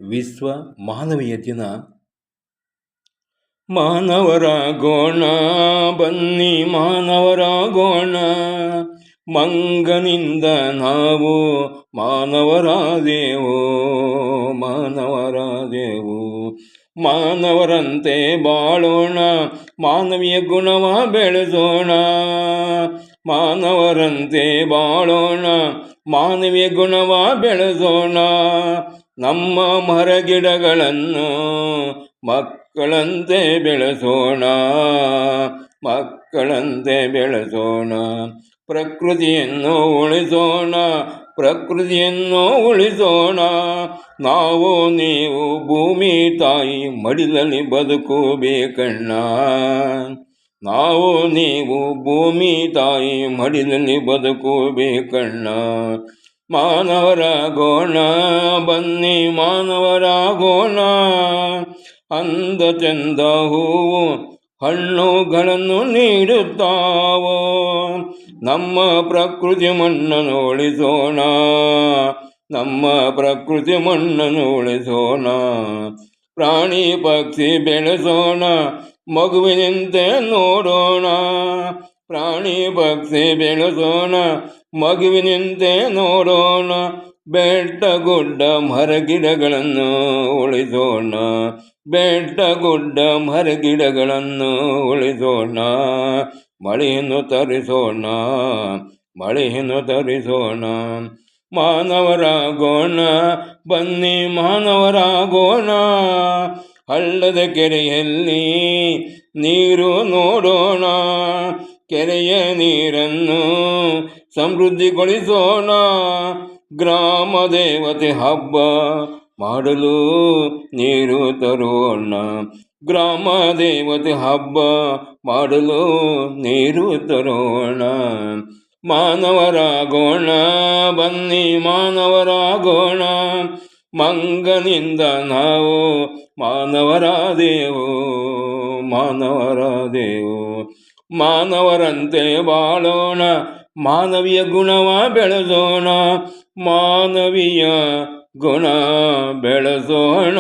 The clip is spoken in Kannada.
ವಿಶ್ವ ಮಾನವೀಯ ದಿನ. ಮಾನವರಾಗೋಣ, ಬನ್ನಿ ಮಾನವರಾಗೋಣ, ಮಂಗನಿಂದ ನಾವು ಮಾನವರಾದೆವು. ಮಾನವರಂತೆ ಬಾಳೋಣ, ಮಾನವೀಯ ಗುಣವ ಬೆಳೆಸೋಣ. ಮಾನವರಂತೆ ಬಾಳೋಣ, ಮಾನವೀಯ ಗುಣವ ಬೆಳೆಸೋಣ. ನಮ್ಮ ಮರಗಿಡಗಳನ್ನು ಮಕ್ಕಳಂತೆ ಬೆಳೆಸೋಣ, ಮಕ್ಕಳಂತೆ ಬೆಳೆಸೋಣ. ಪ್ರಕೃತಿಯನ್ನು ಉಳಿಸೋಣ, ಪ್ರಕೃತಿಯನ್ನು ಉಳಿಸೋಣ. ನಾವು ನೀವು ಭೂಮಿ ತಾಯಿ ಮಡಿಲಲ್ಲಿ ಬದುಕಬೇಕಣ್ಣ. ನಾವು ನೀವು ಭೂಮಿ ತಾಯಿ ಮಡಿಲಲ್ಲಿ ಬದುಕಬೇಕಣ್ಣ. ಮಾನವರಾಗೋಣ, ಬನ್ನಿ ಮಾನವರಾಗೋಣ. ಅಂದ ಚಂದ ಹೂವು ಹಣ್ಣುಗಳನ್ನು ನೀಡುತ್ತಾವೋ, ನಮ್ಮ ಪ್ರಕೃತಿ ಮಣ್ಣನ್ನು ಉಳಿಸೋಣ, ನಮ್ಮ ಪ್ರಕೃತಿ ಮಣ್ಣನ್ನು ಉಳಿಸೋಣ. ಪ್ರಾಣಿ ಪಕ್ಷಿ ಬೆಳೆಸೋಣ, ಮಗುವಿನಂತೆ ನೋಡೋಣ. ಪ್ರಾಣಿ ಪಕ್ಷಿ ಬೆಳೆಸೋಣ, ಮಗುವಿನಂತೆ ನೋಡೋಣ. ಬೆಟ್ಟ ಗುಡ್ಡ ಮರಗಿಡಗಳನ್ನು ಉಳಿಸೋಣ, ಬೆಟ್ಟ ಗುಡ್ಡ ಮರಗಿಡಗಳನ್ನು ಉಳಿಸೋಣ. ಮಳೆಯನ್ನು ತರಿಸೋಣ, ಮಳೆಯನ್ನು ತರಿಸೋಣ. ಮಾನವರಾಗೋಣ, ಬನ್ನಿ ಮಾನವರಾಗೋಣ. ಹಳ್ಳದ ಕೆರೆಯಲ್ಲಿ ನೀರು ನೋಡೋಣ, ಕೆರೆಯ ನೀರನ್ನು ಸಮೃದ್ಧಿಗೊಳಿಸೋಣ. ಗ್ರಾಮ ದೇವತೆ ಹಬ್ಬ ಮಾಡಲು ನೀರು ತರೋಣ, ಗ್ರಾಮ ದೇವತೆ ಹಬ್ಬ ಮಾಡಲು ನೀರು ತರೋಣ. ಮಾನವರಾಗೋಣ, ಬನ್ನಿ ಮಾನವರಾಗೋಣ, ಮಂಗನಿಂದ ನಾವು ಮಾನವರಾದೆವು, ಮಾನವರಾದೆವು. ಮಾನವರಂತೆ ಬಾಳೋಣ, ಮಾನವೀಯ ಗುಣವ ಬೆಳೆಸೋಣ, ಮಾನವೀಯ ಗುಣ ಬೆಳೆಸೋಣ.